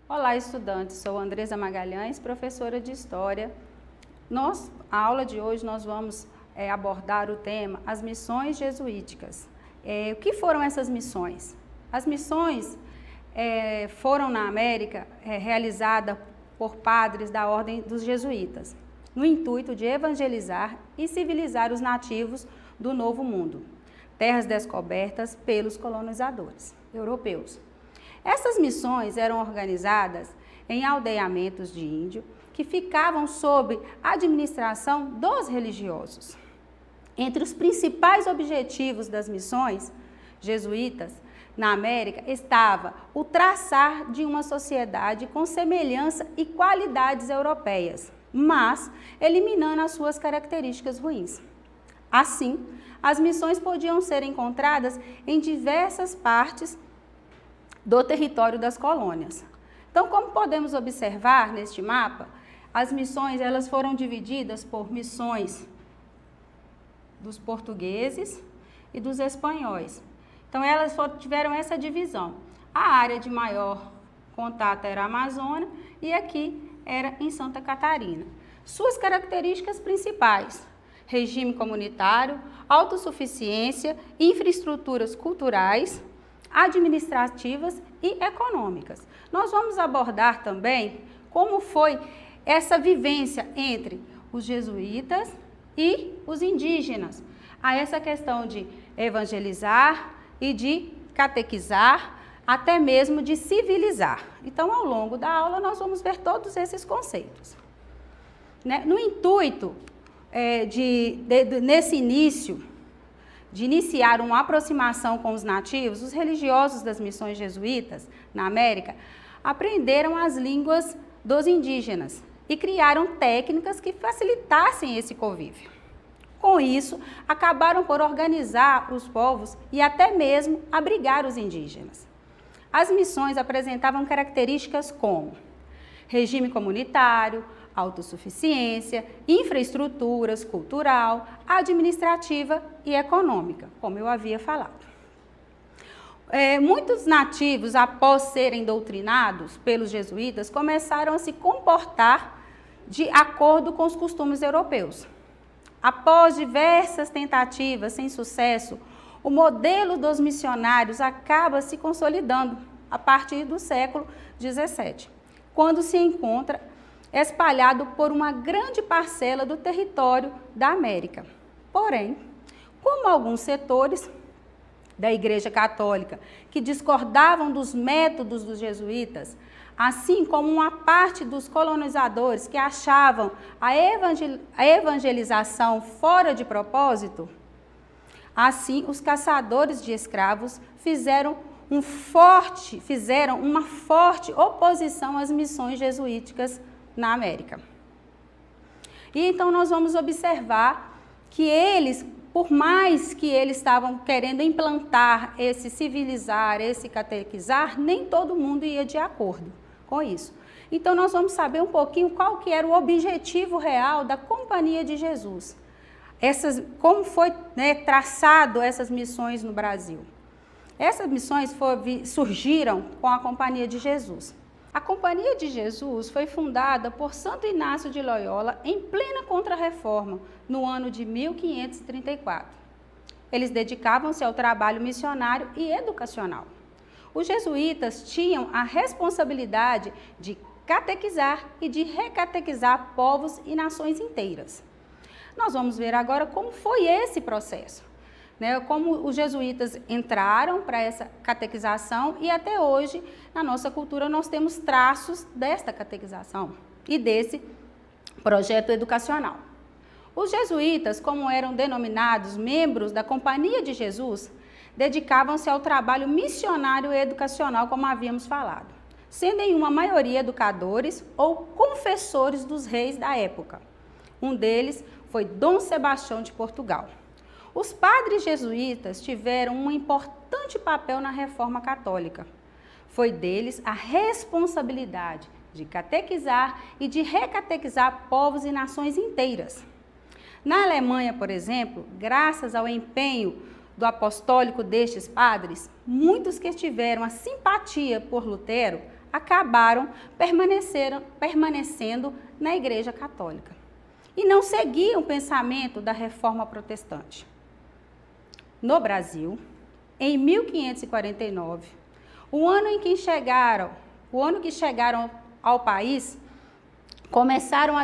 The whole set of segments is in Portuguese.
Olá, estudantes. Sou Andresa Magalhães, professora de História. A aula de hoje nós vamos abordar o tema As Missões Jesuíticas. O que foram essas missões? As missões foram na América realizadas por padres da Ordem dos Jesuítas, no intuito de evangelizar e civilizar os nativos do Novo Mundo, terras descobertas pelos colonizadores europeus. Essas missões eram organizadas em aldeamentos de índio que ficavam sob a administração dos religiosos. Entre os principais objetivos das missões jesuítas na América estava o traçar de uma sociedade com semelhança e qualidades europeias, mas eliminando as suas características ruins. Assim, as missões podiam ser encontradas em diversas partes do território das colônias. Então, como podemos observar neste mapa, as missões elas foram divididas por missões dos portugueses e dos espanhóis. Então, elas tiveram essa divisão. A área de maior contato era a Amazônia e aqui era em Santa Catarina. Suas características principais: regime comunitário, autossuficiência, infraestruturas culturais, administrativas e econômicas. Nós vamos abordar também como foi essa vivência entre os jesuítas e os indígenas, a essa questão de evangelizar e de catequizar, até mesmo de civilizar. Então, ao longo da aula, nós vamos ver todos esses conceitos. No intuito nesse início, de iniciar uma aproximação com os nativos, os religiosos das missões jesuítas na América aprenderam as línguas dos indígenas e criaram técnicas que facilitassem esse convívio. Com isso, acabaram por organizar os povos e até mesmo abrigar os indígenas. As missões apresentavam características como regime comunitário, autossuficiência, infraestruturas cultural, administrativa e econômica, como eu havia falado. Muitos nativos, após serem doutrinados pelos jesuítas, começaram a se comportar de acordo com os costumes europeus. Após diversas tentativas sem sucesso, o modelo dos missionários acaba se consolidando a partir do século XVII, quando se encontra espalhado por uma grande parcela do território da América. Porém, como alguns setores da Igreja Católica que discordavam dos métodos dos jesuítas, assim como uma parte dos colonizadores que achavam a evangelização fora de propósito, assim os caçadores de escravos fizeram uma forte oposição às missões jesuíticas na América. E então nós vamos observar que eles, por mais que eles estavam querendo implantar esse civilizar, esse catequizar, nem todo mundo ia de acordo com isso. Então nós vamos saber um pouquinho qual que era o objetivo real da Companhia de Jesus. Como foi traçado essas missões no Brasil. Essas missões surgiram com a Companhia de Jesus. A Companhia de Jesus foi fundada por Santo Inácio de Loyola em plena Contra-Reforma, no ano de 1534. Eles dedicavam-se ao trabalho missionário e educacional. Os jesuítas tinham a responsabilidade de catequizar e de recatequizar povos e nações inteiras. Nós vamos ver agora como foi esse processo. Como os jesuítas entraram para essa catequização e até hoje, na nossa cultura, nós temos traços desta catequização e desse projeto educacional. Os jesuítas, como eram denominados membros da Companhia de Jesus, dedicavam-se ao trabalho missionário e educacional, como havíamos falado, sendo em uma maioria educadores ou confessores dos reis da época. Um deles foi Dom Sebastião de Portugal. Os padres jesuítas tiveram um importante papel na Reforma Católica. Foi deles a responsabilidade de catequizar e de recatequizar povos e nações inteiras. Na Alemanha, por exemplo, graças ao empenho do apostólico destes padres, muitos que tiveram a simpatia por Lutero acabaram permanecendo na Igreja Católica e não seguiam o pensamento da Reforma Protestante. No Brasil, em 1549, o ano que chegaram ao país, começaram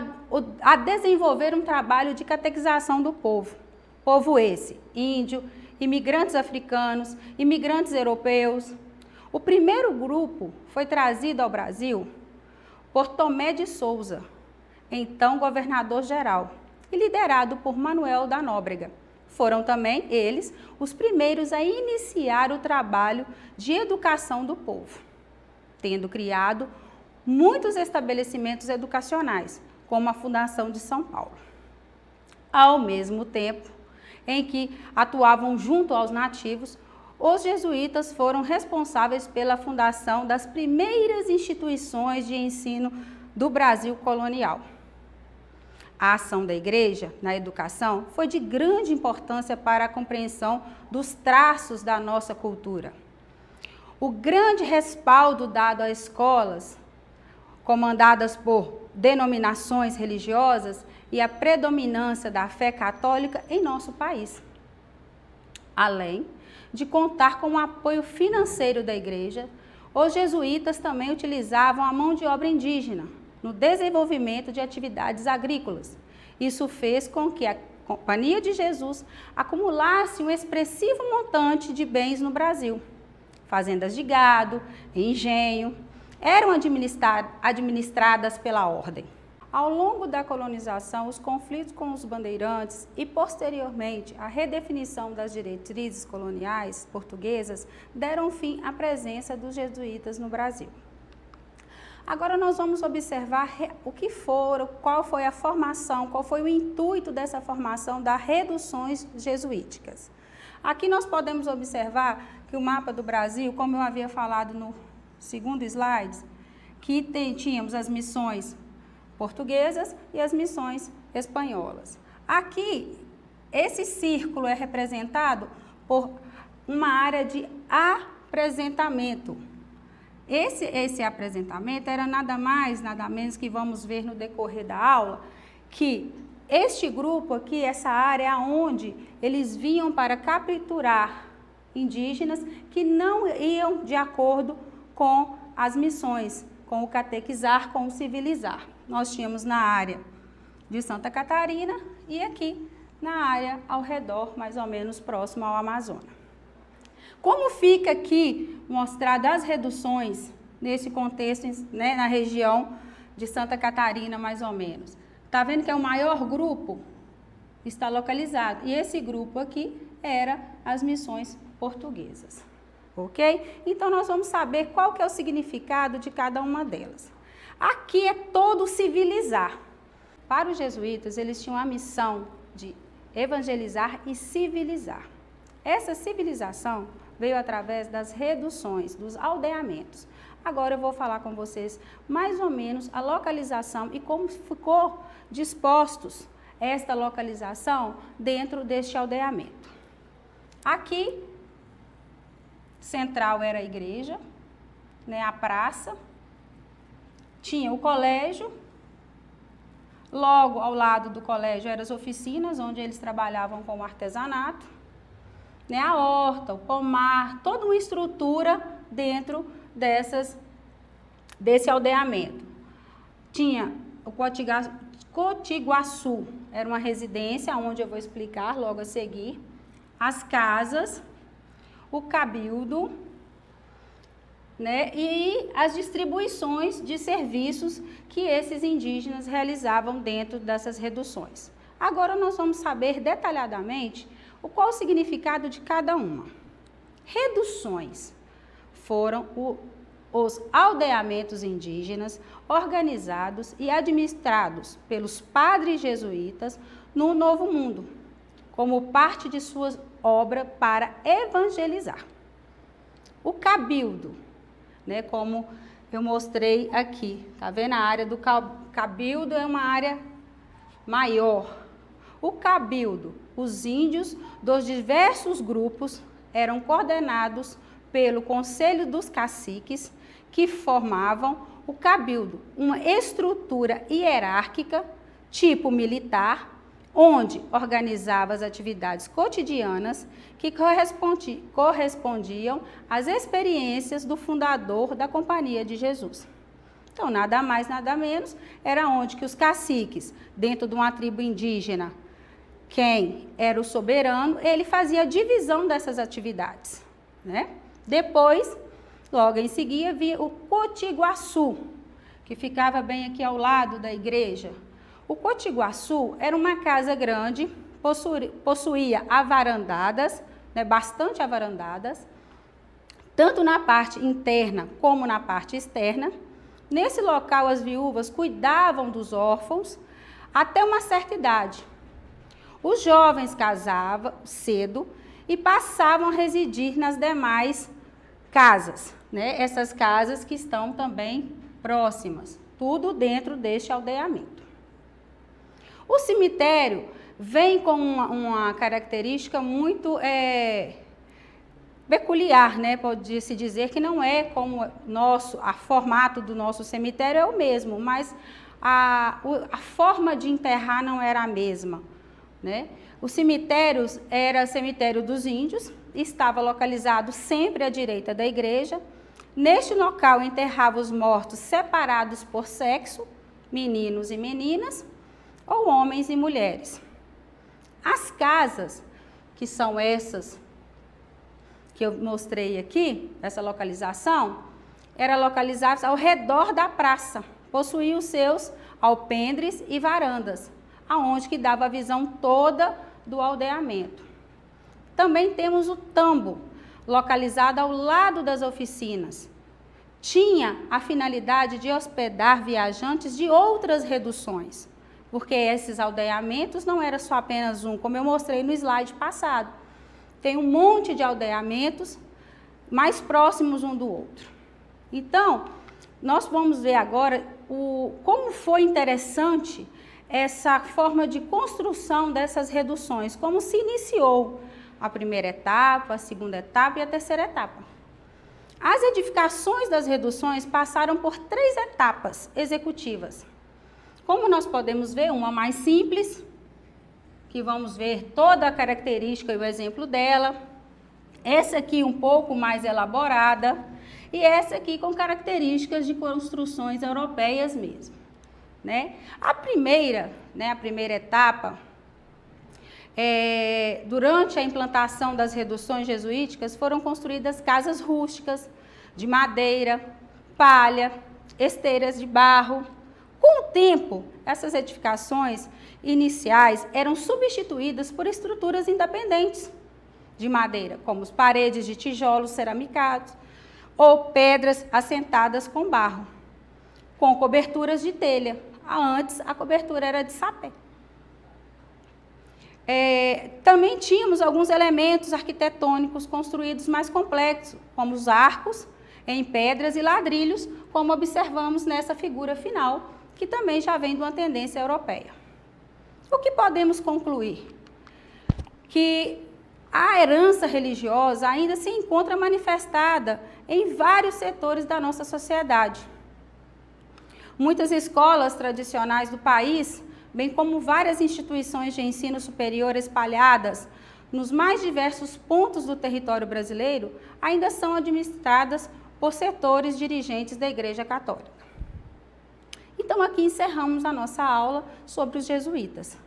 a desenvolver um trabalho de catequização do povo. Povo esse, índio, imigrantes africanos, imigrantes europeus. O primeiro grupo foi trazido ao Brasil por Tomé de Souza, então governador-geral, e liderado por Manuel da Nóbrega. Foram também eles os primeiros a iniciar o trabalho de educação do povo, tendo criado muitos estabelecimentos educacionais, como a Fundação de São Paulo. Ao mesmo tempo em que atuavam junto aos nativos, os jesuítas foram responsáveis pela fundação das primeiras instituições de ensino do Brasil colonial. A ação da Igreja na educação foi de grande importância para a compreensão dos traços da nossa cultura. O grande respaldo dado a escolas comandadas por denominações religiosas e a predominância da fé católica em nosso país. Além de contar com o apoio financeiro da Igreja, os jesuítas também utilizavam a mão de obra indígena no desenvolvimento de atividades agrícolas. Isso fez com que a Companhia de Jesus acumulasse um expressivo montante de bens no Brasil. Fazendas de gado, engenho, eram administradas pela ordem. Ao longo da colonização, os conflitos com os bandeirantes e, posteriormente, a redefinição das diretrizes coloniais portuguesas deram fim à presença dos jesuítas no Brasil. Agora nós vamos observar qual foi a formação, qual foi o intuito dessa formação das reduções jesuíticas. Aqui nós podemos observar que o mapa do Brasil, como eu havia falado no segundo slide, que tínhamos as missões portuguesas e as missões espanholas. Aqui, esse círculo é representado por uma área de apresentamento. Esse apresentamento era nada mais, nada menos que vamos ver no decorrer da aula, que este grupo aqui, essa área é onde eles vinham para capturar indígenas que não iam de acordo com as missões, com o catequizar, com o civilizar. Nós tínhamos na área de Santa Catarina e aqui na área ao redor, mais ou menos próximo ao Amazonas. Como fica aqui mostrado as reduções nesse contexto, né, na região de Santa Catarina, mais ou menos? Está vendo que é o maior grupo? Está localizado. E esse grupo aqui era as missões portuguesas. Ok? Então, nós vamos saber qual que é o significado de cada uma delas. Aqui é todo civilizar. Para os jesuítas, eles tinham a missão de evangelizar e civilizar. Essa civilização veio através das reduções, dos aldeamentos. Agora eu vou falar com vocês mais ou menos a localização e como ficou dispostos esta localização dentro deste aldeamento. Aqui, central era a igreja, né, a praça, tinha o colégio, logo ao lado do colégio eram as oficinas, onde eles trabalhavam com o artesanato, né, a horta, o pomar, toda uma estrutura dentro desse aldeamento. Tinha o Cotiguaçu, era uma residência, onde eu vou explicar logo a seguir, as casas, o cabildo, né, e as distribuições de serviços que esses indígenas realizavam dentro dessas reduções. Agora nós vamos saber detalhadamente qual o significado de cada uma. Reduções foram os aldeamentos indígenas organizados e administrados pelos padres jesuítas no Novo Mundo, como parte de sua obra para evangelizar. O cabildo, né, como eu mostrei aqui, tá vendo? A área do cabildo é uma área maior. O cabildo, os índios dos diversos grupos eram coordenados pelo Conselho dos Caciques, que formavam o cabildo, uma estrutura hierárquica, tipo militar, onde organizava as atividades cotidianas que correspondiam às experiências do fundador da Companhia de Jesus. Então, nada mais, nada menos, era onde que os caciques, dentro de uma tribo indígena, quem era o soberano, ele fazia a divisão dessas atividades, né? Depois, logo em seguida, havia o Potiguaçu, que ficava bem aqui ao lado da igreja. O Potiguaçu era uma casa grande, possuía avarandadas, né, bastante avarandadas, tanto na parte interna como na parte externa. Nesse local, as viúvas cuidavam dos órfãos até uma certa idade. Os jovens casavam cedo e passavam a residir nas demais casas, né? Essas casas que estão também próximas, tudo dentro deste aldeamento. O cemitério vem com uma característica muito peculiar, né? Pode-se dizer que não é como a formato do nosso cemitério é o mesmo, mas a forma de enterrar não era a mesma, né? O cemitério era o cemitério dos índios, estava localizado sempre à direita da igreja. Neste local enterrava os mortos separados por sexo, meninos e meninas, ou homens e mulheres. As casas, que são essas que eu mostrei aqui, essa localização, era localizadas ao redor da praça, possuía os seus alpendres e varandas, aonde que dava a visão toda do aldeamento. Também temos o tambo, localizado ao lado das oficinas. Tinha a finalidade de hospedar viajantes de outras reduções, porque esses aldeamentos não era só apenas um, como eu mostrei no slide passado. Tem um monte de aldeamentos mais próximos um do outro. Então, nós vamos ver agora como foi interessante essa forma de construção dessas reduções, como se iniciou a primeira etapa, a segunda etapa e a terceira etapa. As edificações das reduções passaram por 3 etapas executivas. Como nós podemos ver, uma mais simples, que vamos ver toda a característica e o exemplo dela. Essa aqui um pouco mais elaborada e essa aqui com características de construções europeias mesmo, né? A primeira etapa, durante a implantação das reduções jesuíticas, foram construídas casas rústicas de madeira, palha, esteiras de barro. Com o tempo, essas edificações iniciais eram substituídas por estruturas independentes de madeira, como as paredes de tijolos ceramicados ou pedras assentadas com barro, com coberturas de telha. Antes, a cobertura era de sapé. Também tínhamos alguns elementos arquitetônicos construídos mais complexos, como os arcos em pedras e ladrilhos, como observamos nessa figura final, que também já vem de uma tendência europeia. O que podemos concluir? Que a herança religiosa ainda se encontra manifestada em vários setores da nossa sociedade. Muitas escolas tradicionais do país, bem como várias instituições de ensino superior espalhadas nos mais diversos pontos do território brasileiro, ainda são administradas por setores dirigentes da Igreja Católica. Então, aqui encerramos a nossa aula sobre os jesuítas.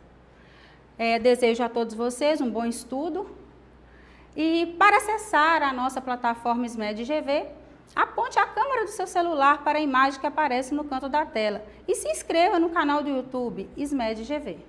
Desejo a todos vocês um bom estudo. E para acessar a nossa plataforma SMED-GV, aponte a câmera do seu celular para a imagem que aparece no canto da tela e se inscreva no canal do YouTube SMED-GV.